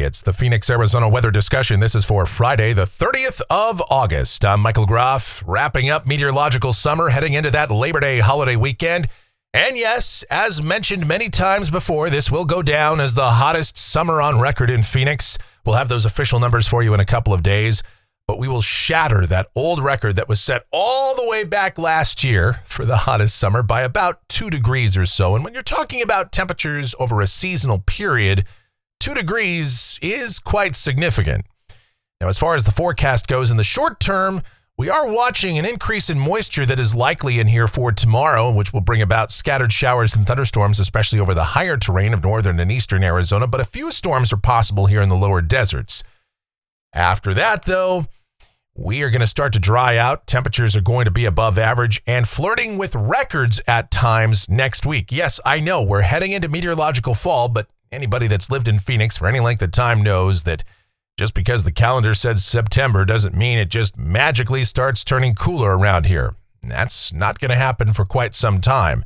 It's the Phoenix, Arizona weather discussion. This is for Friday, the 30th of August. I'm Michael Groff, wrapping up meteorological summer, heading into that Labor Day holiday weekend. And yes, as mentioned many times before, this will go down as the hottest summer on record in Phoenix. We'll have those official numbers for you in a couple of days, but we will shatter that old record that was set all the way back last year for the hottest summer by about 2 degrees or so. And when you're talking about temperatures over a seasonal period, 2 degrees is quite significant. Now, as far as the forecast goes in the short term, we are watching an increase in moisture that is likely in here for tomorrow, which will bring about scattered showers and thunderstorms, especially over the higher terrain of northern and eastern Arizona, but a few storms are possible here in the lower deserts. After that, though, we are going to start to dry out. Temperatures are going to be above average and flirting with records at times next week. Yes, I know we're heading into meteorological fall, but anybody that's lived in Phoenix for any length of time knows that just because the calendar says September doesn't mean it just magically starts turning cooler around here. That's not going to happen for quite some time.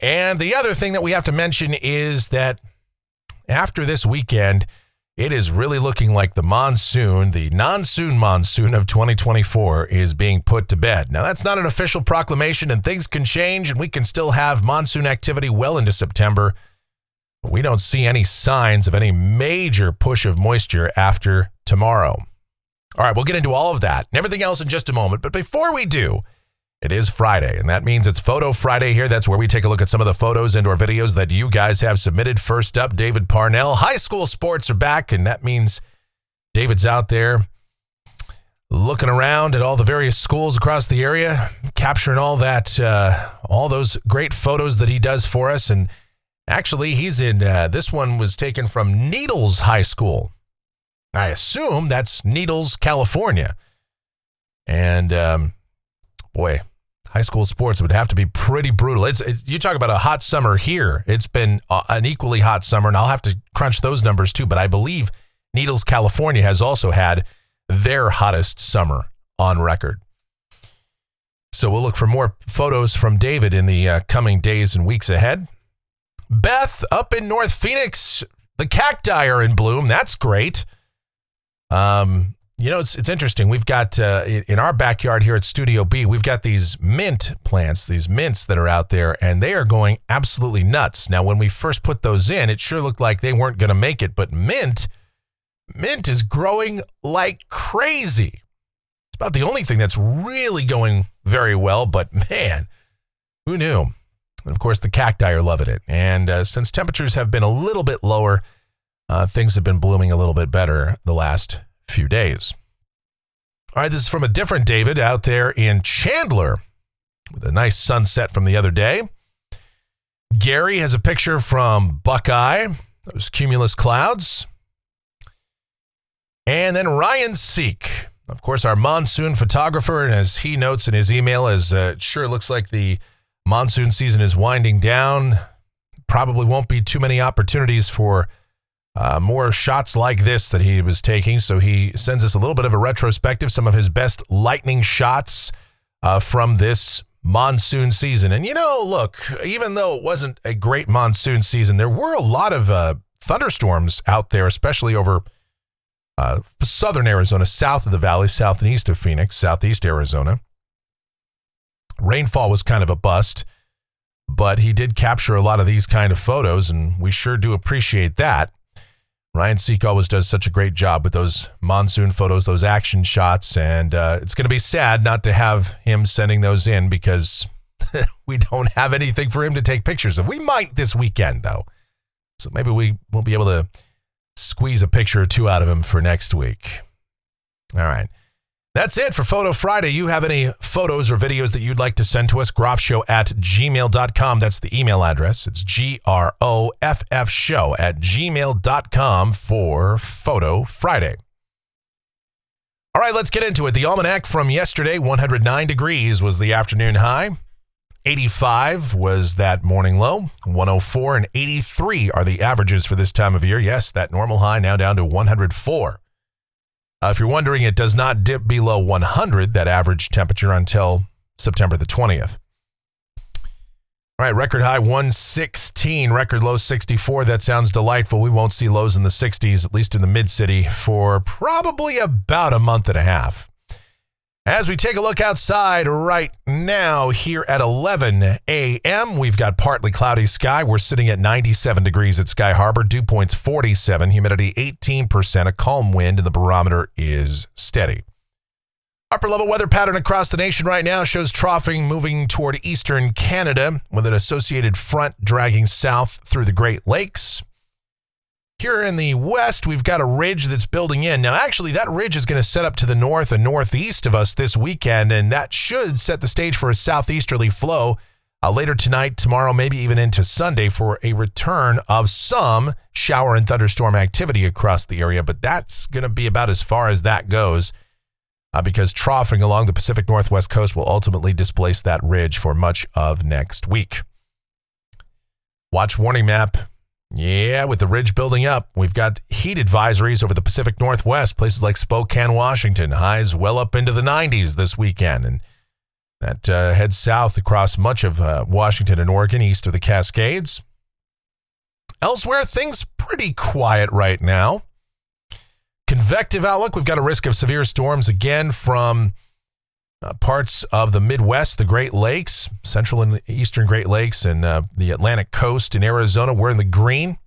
And the other thing that we have to mention is that after this weekend, it is really looking like the non-soon monsoon of 2024 is being put to bed. Now, that's not an official proclamation, and things can change, and we can still have monsoon activity well into September. But we don't see any signs of any major push of moisture after tomorrow. All right, we'll get into all of that and everything else in just a moment. But before we do, it is Friday, and that means it's Photo Friday here. That's where we take a look at some of the photos and or videos that you guys have submitted. First up, David Parnell. High school sports are back, and that means David's out there looking around at all the various schools across the area, capturing all those great photos that he does for us. And actually, he's in, this one was taken from Needles High School. I assume that's Needles, California. And, boy, high school sports would have to be pretty brutal. You talk about a hot summer here. It's been an equally hot summer, and I'll have to crunch those numbers too. But I believe Needles, California has also had their hottest summer on record. So we'll look for more photos from David in the coming days and weeks ahead. Beth, up in North Phoenix, the cacti are in bloom. That's great. It's interesting. We've got, in our backyard here at Studio B, we've got these mint plants, these mints that are out there, and they are going absolutely nuts. Now, when we first put those in, it sure looked like they weren't going to make it, but mint is growing like crazy. It's about the only thing that's really going very well, but man, who knew? And of course, the cacti are loving it. And since temperatures have been a little bit lower, things have been blooming a little bit better the last few days. All right, this is from a different David out there in Chandler with a nice sunset from the other day. Gary has a picture from Buckeye, those cumulus clouds. And then Ryan Seek, of course, our monsoon photographer, and as he notes in his email, it sure looks like the monsoon season is winding down. Probably won't be too many opportunities for more shots like this that he was taking. So he sends us a little bit of a retrospective, some of his best lightning shots from this monsoon season. And, look, even though it wasn't a great monsoon season, there were a lot of thunderstorms out there, especially over southern Arizona, south of the valley, south and east of Phoenix, southeast Arizona. Rainfall was kind of a bust, but he did capture a lot of these kind of photos, and we sure do appreciate that. Ryan Seek always does such a great job with those monsoon photos, those action shots, and it's going to be sad not to have him sending those in because we don't have anything for him to take pictures of. We might this weekend, though, so maybe we won't be able to squeeze a picture or two out of him for next week. All right. That's it for Photo Friday. You have any photos or videos that you'd like to send to us, groffshow@gmail.com. That's the email address. It's groffshow@gmail.com for Photo Friday. All right, let's get into it. The almanac from yesterday, 109 degrees was the afternoon high. 85 was that morning low. 104 and 83 are the averages for this time of year. Yes, that normal high now down to 104. If you're wondering, it does not dip below 100, that average temperature, until September the 20th. All right, record high 116, record low 64. That sounds delightful. We won't see lows in the 60s, at least in the mid-city, for probably about a month and a half. As we take a look outside right now here at 11 a.m., we've got partly cloudy sky. We're sitting at 97 degrees at Sky Harbor, dew point's 47, humidity 18%, a calm wind, and the barometer is steady. Upper level weather pattern across the nation right now shows troughing moving toward eastern Canada with an associated front dragging south through the Great Lakes. Here in the west, we've got a ridge that's building in. Now, actually, that ridge is going to set up to the north and northeast of us this weekend, and that should set the stage for a southeasterly flow later tonight, tomorrow, maybe even into Sunday for a return of some shower and thunderstorm activity across the area, but that's going to be about as far as that goes. Because troughing along the Pacific Northwest coast will ultimately displace that ridge for much of next week. Watch warning map. Yeah, with the ridge building up, we've got heat advisories over the Pacific Northwest, places like Spokane, Washington, highs well up into the 90s this weekend. And that heads south across much of Washington and Oregon, east of the Cascades. Elsewhere, things pretty quiet right now. Convective outlook, we've got a risk of severe storms again from parts of the Midwest, the Great Lakes, central and eastern Great Lakes, and the Atlantic coast in Arizona. We're in the green.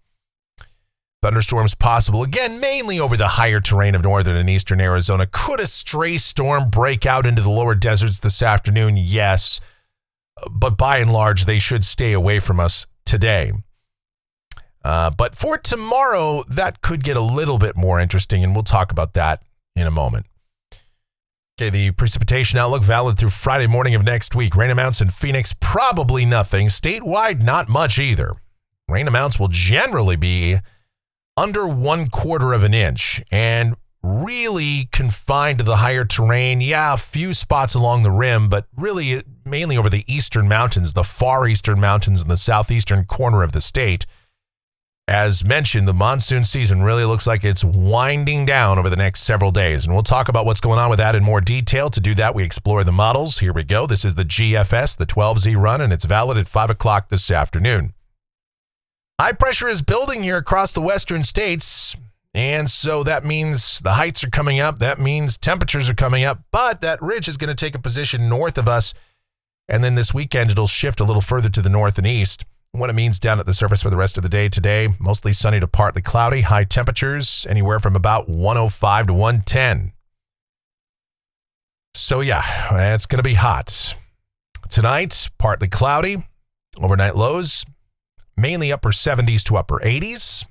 Thunderstorms possible again, mainly over the higher terrain of northern and eastern Arizona. Could a stray storm break out into the lower deserts this afternoon? Yes, but by and large, they should stay away from us today. But for tomorrow, that could get a little bit more interesting, and we'll talk about that in a moment. Okay, the precipitation outlook valid through Friday morning of next week. Rain amounts in Phoenix, probably nothing. Statewide, not much either. Rain amounts will generally be under 1/4 of an inch and really confined to the higher terrain. Yeah, a few spots along the rim, but really mainly over the eastern mountains, the far eastern mountains in the southeastern corner of the state. As mentioned, the monsoon season really looks like it's winding down over the next several days, and we'll talk about what's going on with that in more detail. To do that, we explore the models. Here we go. This is the GFS, the 12Z run, and it's valid at 5 o'clock this afternoon. High pressure is building here across the western states, and so that means the heights are coming up. That means temperatures are coming up, but that ridge is going to take a position north of us, and then this weekend it'll shift a little further to the north and east. What it means down at the surface for the rest of the day today, mostly sunny to partly cloudy, high temperatures anywhere from about 105 to 110. So yeah, it's going to be hot. Tonight, partly cloudy, overnight lows, mainly upper 70s to upper 80s.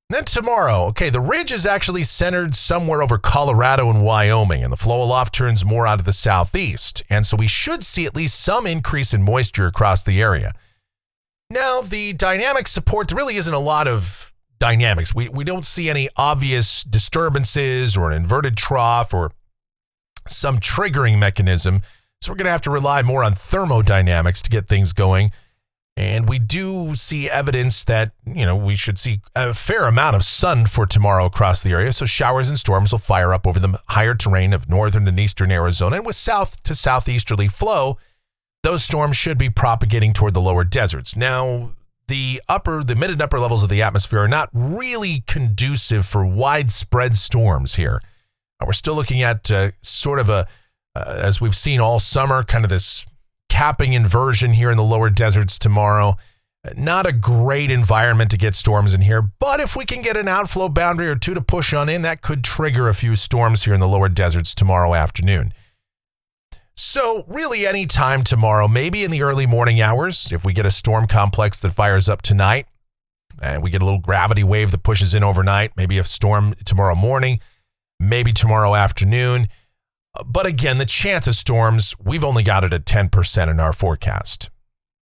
Then tomorrow, okay, the ridge is actually centered somewhere over Colorado and Wyoming, and the flow aloft turns more out of the southeast. And so we should see at least some increase in moisture across the area. Now, the dynamic support, there really isn't a lot of dynamics. We don't see any obvious disturbances or an inverted trough or some triggering mechanism. So we're going to have to rely more on thermodynamics to get things going. And we do see evidence that, we should see a fair amount of sun for tomorrow across the area. So showers and storms will fire up over the higher terrain of northern and eastern Arizona. And with south to southeasterly flow, those storms should be propagating toward the lower deserts. Now, the mid and upper levels of the atmosphere are not really conducive for widespread storms here. We're still looking at sort of as we've seen all summer, kind of this capping inversion here in the lower deserts tomorrow. Not a great environment to get storms in here, but if we can get an outflow boundary or two to push on in, that could trigger a few storms here in the lower deserts tomorrow afternoon. So really any time tomorrow, maybe in the early morning hours, if we get a storm complex that fires up tonight, and we get a little gravity wave that pushes in overnight, maybe a storm tomorrow morning, maybe tomorrow afternoon. But again, the chance of storms, we've only got it at 10% in our forecast.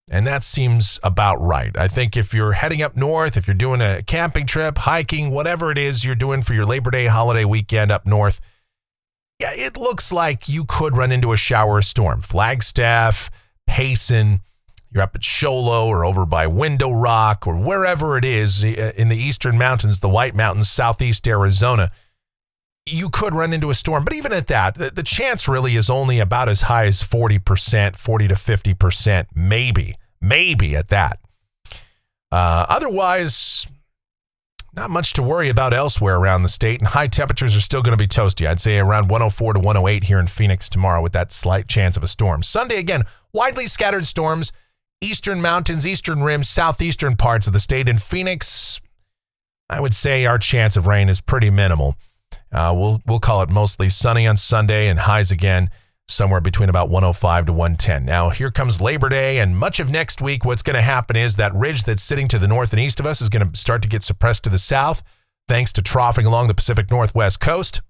And that seems about right. I think if you're heading up north, if you're doing a camping trip, hiking, whatever it is you're doing for your Labor Day holiday weekend up north, yeah, it looks like you could run into a shower or storm. Flagstaff, Payson, you're up at Show Low or over by Window Rock or wherever it is in the eastern mountains, the White Mountains, southeast Arizona. you could run into a storm. But even at that, the chance really is only about as high as 40%, 40 to 50%, maybe at that. Otherwise, not much to worry about elsewhere around the state, and high temperatures are still going to be toasty. I'd say around 104 to 108 here in Phoenix tomorrow with that slight chance of a storm. Sunday, again, widely scattered storms, eastern mountains, eastern rim, southeastern parts of the state. In Phoenix, I would say our chance of rain is pretty minimal. We'll call it mostly sunny on Sunday, and highs again somewhere between about 105 to 110. Now, here comes Labor Day, and much of next week, what's going to happen is that ridge that's sitting to the north and east of us is going to start to get suppressed to the south, thanks to troughing along the Pacific Northwest coast.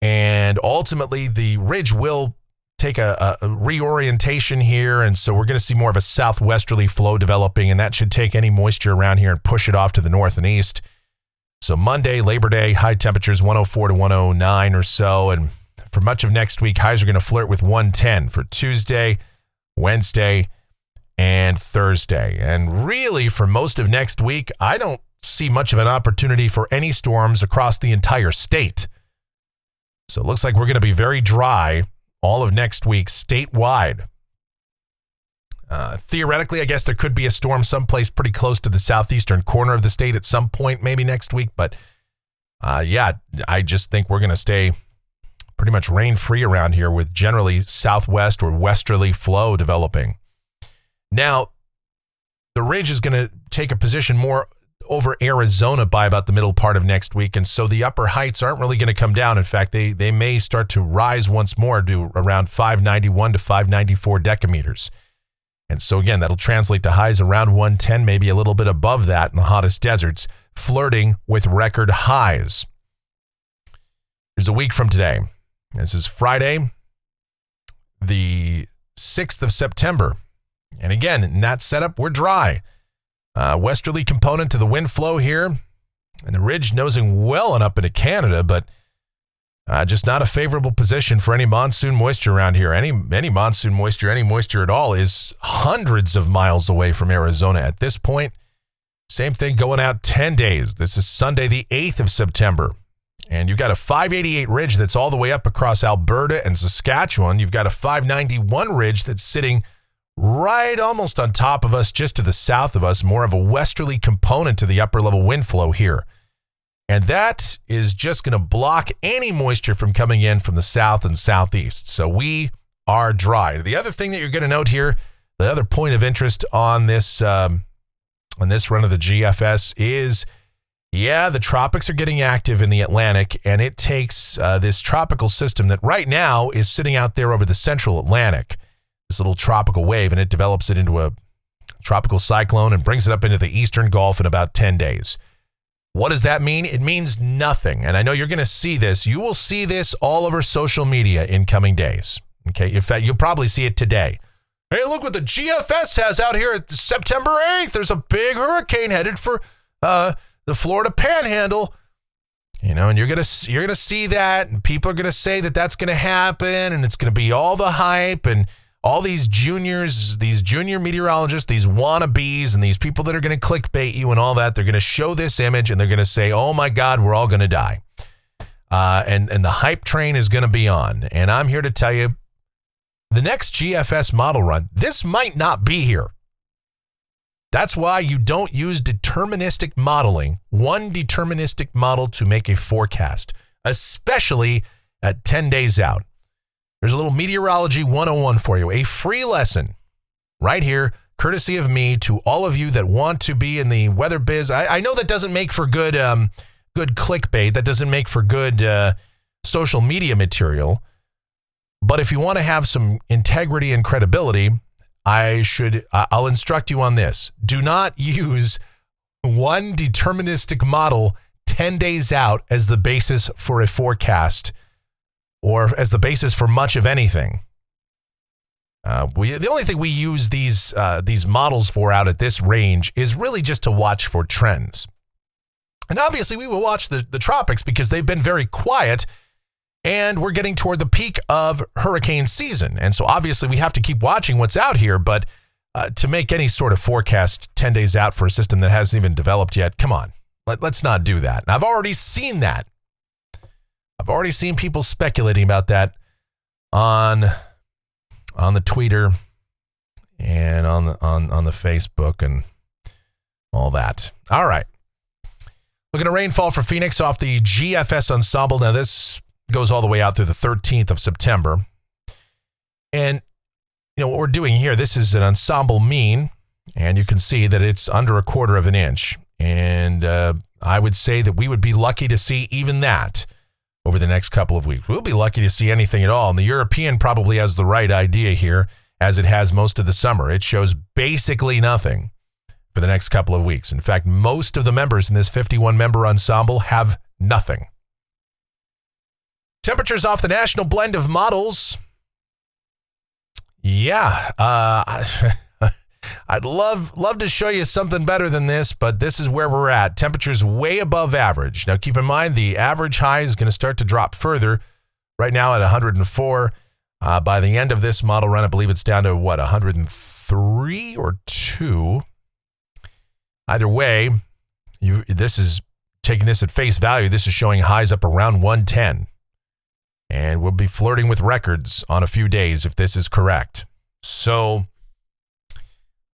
And ultimately, the ridge will take a reorientation here, and so we're going to see more of a southwesterly flow developing, and that should take any moisture around here and push it off to the north and east. So Monday, Labor Day, high temperatures 104 to 109 or so, and for much of next week, highs are going to flirt with 110 for Tuesday, Wednesday, and Thursday. And really, for most of next week, I don't see much of an opportunity for any storms across the entire state. So it looks like we're going to be very dry all of next week statewide. Theoretically, I guess there could be a storm someplace pretty close to the southeastern corner of the state at some point, maybe next week. But yeah, I just think we're going to stay pretty much rain-free around here with generally southwest or westerly flow developing. Now, the ridge is going to take a position more over Arizona by about the middle part of next week, and so the upper heights aren't really going to come down. In fact, they may start to rise once more to around 591 to 594 decameters. And so again, that'll translate to highs around 110, maybe a little bit above that in the hottest deserts, flirting with record highs. Here's a week from today. This is Friday, the 6th of September. And again, in that setup, we're dry. Westerly component to the wind flow here, and the ridge nosing well and up into Canada, but just not a favorable position for any monsoon moisture around here. Any monsoon moisture, any moisture at all, is hundreds of miles away from Arizona at this point. Same thing going out 10 days. This is Sunday, the 8th of September. And you've got a 588 ridge that's all the way up across Alberta and Saskatchewan. You've got a 591 ridge that's sitting right almost on top of us, just to the south of us, more of a westerly component to the upper level wind flow here. And that is just going to block any moisture from coming in from the south and southeast. So we are dry. The other thing that you're going to note here, the other point of interest on this run of the GFS is, yeah, the tropics are getting active in the Atlantic, and it takes this tropical system that right now is sitting out there over the central Atlantic, this little tropical wave, and it develops it into a tropical cyclone and brings it up into the eastern Gulf in about 10 days. What does that mean? It means nothing. And I know you're going to see this. You will see this all over social media in coming days. Okay. In fact, you'll probably see it today. Hey, look what the GFS has out here at September 8th. There's a big hurricane headed for the Florida Panhandle. You know, and you're gonna see that, and people are gonna say that that's gonna happen, and it's gonna be all the hype, and all these juniors, these junior meteorologists, these wannabes, and these people that are going to clickbait you and all that, they're going to show this image and they're going to say, oh my God, we're all going to die. And the hype train is going to be on. And I'm here to tell you, the next GFS model run, this might not be here. That's why you don't use deterministic modeling, one deterministic model to make a forecast, especially at 10 days out. There's a little Meteorology 101 for you, a free lesson right here, courtesy of me, to all of you that want to be in the weather biz. I know that doesn't make for good clickbait. That doesn't make for good social media material. But if you want to have some integrity and credibility, I'll instruct you on this. Do not use one deterministic model 10 days out as the basis for a forecast, or as the basis for much of anything. The only thing we use these models for out at this range is really just to watch for trends. And obviously we will watch the tropics because they've been very quiet, and we're getting toward the peak of hurricane season. And so obviously we have to keep watching what's out here, but to make any sort of forecast 10 days out for a system that hasn't even developed yet, come on, let's not do that. And I've already seen that. I've already seen people speculating about that on the Twitter and on the Facebook and all that. All right. Looking at rainfall for Phoenix off the GFS ensemble. Now, this goes all the way out through the 13th of September. And, what we're doing here, this is an ensemble mean, and you can see that it's under 1/4 of an inch. And I would say that we would be lucky to see even that over the next couple of weeks. We'll be lucky to see anything at all. And the European probably has the right idea here, as it has most of the summer. It shows basically nothing for the next couple of weeks. In fact, most of the members in this 51-member ensemble have nothing. Temperatures off the national blend of models. Yeah, I'd love to show you something better than this, but this is where we're at. Temperatures way above average. Now, keep in mind, the average high is going to start to drop further. Right now at 104. By the end of this model run, I believe it's down to, 103 or 2? Either way, this is taking this at face value. This is showing highs up around 110. And we'll be flirting with records on a few days if this is correct. So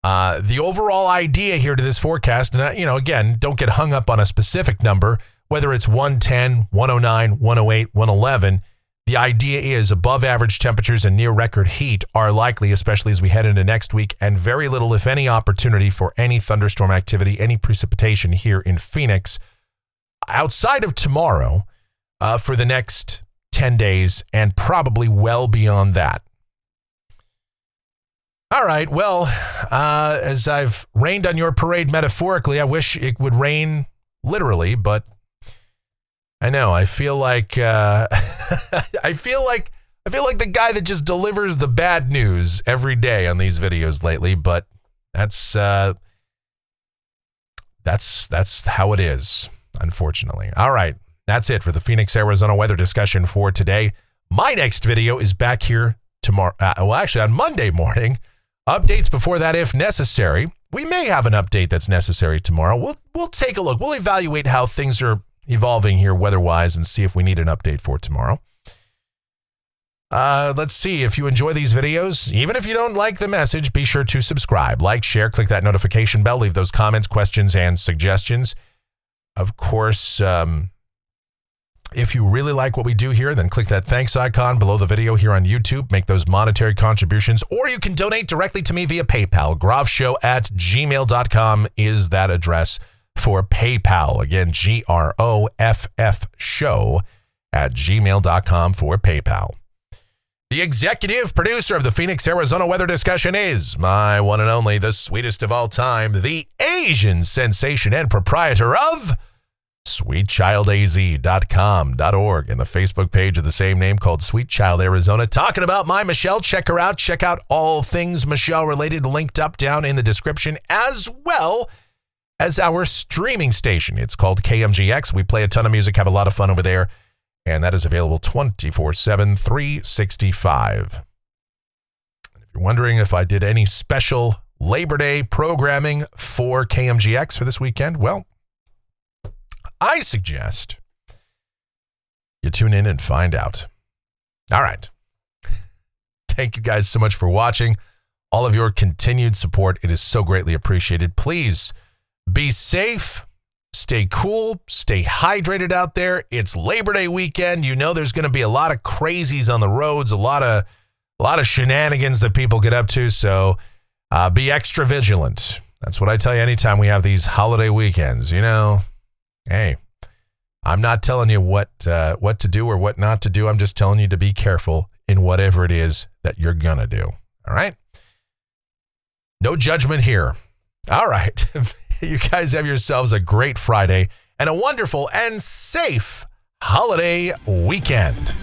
the overall idea here to this forecast, and again, don't get hung up on a specific number, whether it's 110, 109, 108, 111. The idea is above average temperatures and near record heat are likely, especially as we head into next week, and very little, if any, opportunity for any thunderstorm activity, any precipitation here in Phoenix outside of tomorrow for the next 10 days and probably well beyond that. All right, well, as I've rained on your parade metaphorically, I wish it would rain literally, but I know, I feel like I feel like the guy that just delivers the bad news every day on these videos lately, but that's how it is, unfortunately. All right, that's it for the Phoenix, Arizona weather discussion for today. My next video is back here tomorrow. On Monday morning. Updates before that if necessary. We may have an update that's necessary tomorrow. We'll take a look. We'll evaluate how things are evolving here weather-wise and see if we need an update for tomorrow. Let's see. If you enjoy these videos, even if you don't like the message, be sure to subscribe, like, share, click that notification bell, leave those comments, questions, and suggestions. Of course, if you really like what we do here, then click that thanks icon below the video here on YouTube. Make those monetary contributions, or you can donate directly to me via PayPal. groffshow@gmail.com is that address for PayPal. Again, GROFF show@gmail.com for PayPal. The executive producer of the Phoenix, Arizona weather discussion is my one and only, the sweetest of all time, the Asian sensation and proprietor of SweetChildAZ.com.org and the Facebook page of the same name called Sweet Child Arizona. Talking about my Michelle. Check her out. Check out all things Michelle related linked up down in the description, as well as our streaming station. It's called KMGX. We play a ton of music, have a lot of fun over there, and that is available 24/7, 365. And if you're wondering if I did any special Labor Day programming for KMGX for this weekend, well, I suggest you tune in and find out. All right. Thank you guys so much for watching. All of your continued support. It is so greatly appreciated. Please be safe, stay cool, stay hydrated out there. It's Labor Day weekend. You know there's going to be a lot of crazies on the roads, a lot of shenanigans that people get up to, so be extra vigilant. That's what I tell you anytime we have these holiday weekends. Hey, I'm not telling you what to do or what not to do. I'm just telling you to be careful in whatever it is that you're going to do. All right? No judgment here. All right. You guys have yourselves a great Friday and a wonderful and safe holiday weekend.